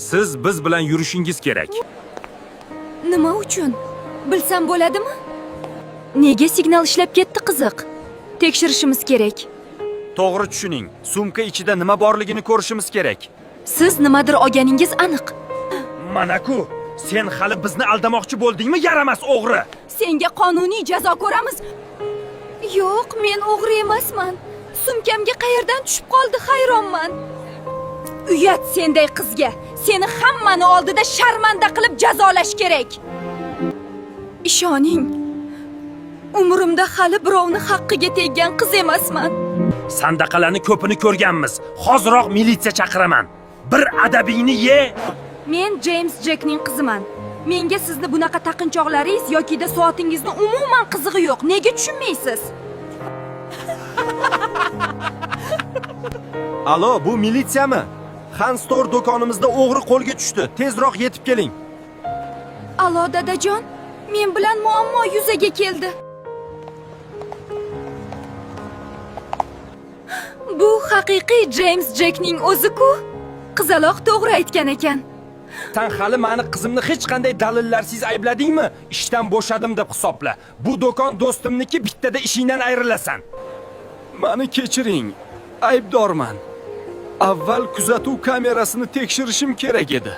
Siz biz bilan yurishingiz kerak. Nima uchun? Bilsam bo'ladimi? Nega signal ishlab ketdi qiziq? Tekshirishimiz kerak. To'g'ri tushuning. Sumka ichida nima borligini ko'rishimiz kerak. Siz nimadir olganingiz aniq. Mana-ku, sen hali bizni aldamoqchi bo'ldingmi, yaramas o'g'ri? Senga qonuniy jazo ko'ramiz. Yo'q, men o'g'ri emasman. Sumkamga qayerdan tushib qoldi, hayronman. Uyat senday qizga. Seni hammani oldida sharmanda qilib jazolash kerak. Ishoning. Umrimda hali birovni haqqiga teggan qiz emasman. Sandaqalarni ko'pini ko'rganmiz. Hoziroq militsiya chaqiraman. Bir adabingni ye. Men James Jackning qiziman. Menga sizni bunaqa taqinchoqlaringiz yoki-da soatingizni umuman qizig'i yo'q. Nega tushunmaysiz? Alo, bu militsiyami? Hanstor do'konimizda o'g'ri qo'lga tushdi. Tezroq yetib keling. Alo dadajon, men bilan muammo yuzaga keldi. Bu haqiqiy James Jackning o'zi-ku. Qizaloq to'g'ri aytgan ekan. Sen hali meni qizimni hech qanday dalillarsiz aybladingmi? Ishdan bo'shadim deb hisobla. Bu do'kon do'stimniki, bittada ishingdan ayrilasan. Meni kechiring. Aybdorman. Avval kuzatuv kamerasini tekshirishim kerak edi.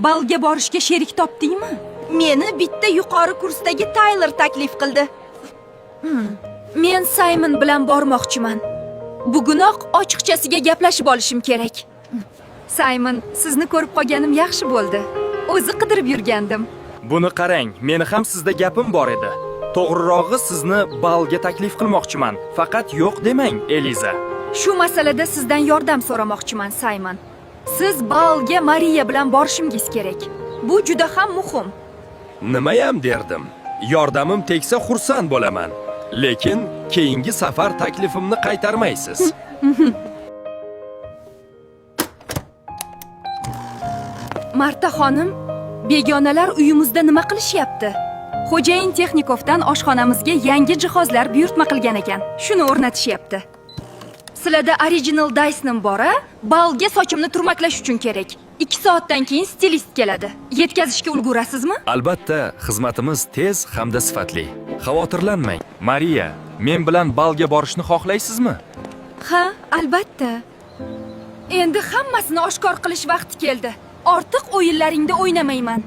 Balga borishga sherik topdingmi? Meni bitta yuqori kursdagi Tyler taklif qildi. Men Simon bilan bormoqchiman. Bugunoq ochiqchasiga gaplashib olishim kerak. Simon, sizni ko'rib qolganim yaxshi bo'ldi. O'zi qidirib yurgandim. Buni qarang, meni ham sizda gapim bor edi. To'g'rirog'i sizni balga taklif qilmoqchiman. Faqat yo'q demang, Eliza. Shu masalada sizdan yordam so'ramoqchiman, Simon. Siz balga Mariya bilan borishingiz kerak. Bu juda ham muhim. Nimayam derdim. Yordamim tegsa xursand bo'laman. Lekin keyingi safar taklifimni qaytarmaysiz. Marta xonim, begonalar uyimizda nima qilishyapti? Xo'jayin Texnikovdan oshxonamizga yangi jihozlar buyurtma qilgan ekan. Shuni o'rnatishyapti. Sizlarda original Dyson bor-a? Balga sochimni turmaklash uchun kerak. 2 soatdan keyin stilist keladi. Yetkazishga ulgurasizmi? Albatta, xizmatimiz tez hamda sifatli. Xavotirlanmang. Mariya, men bilan balga borishni xohlaysizmi? Ha, albatta. Endi hammasini oshkor qilish vaqti keldi. Ortiq o'yinlaringda o'ynamayman.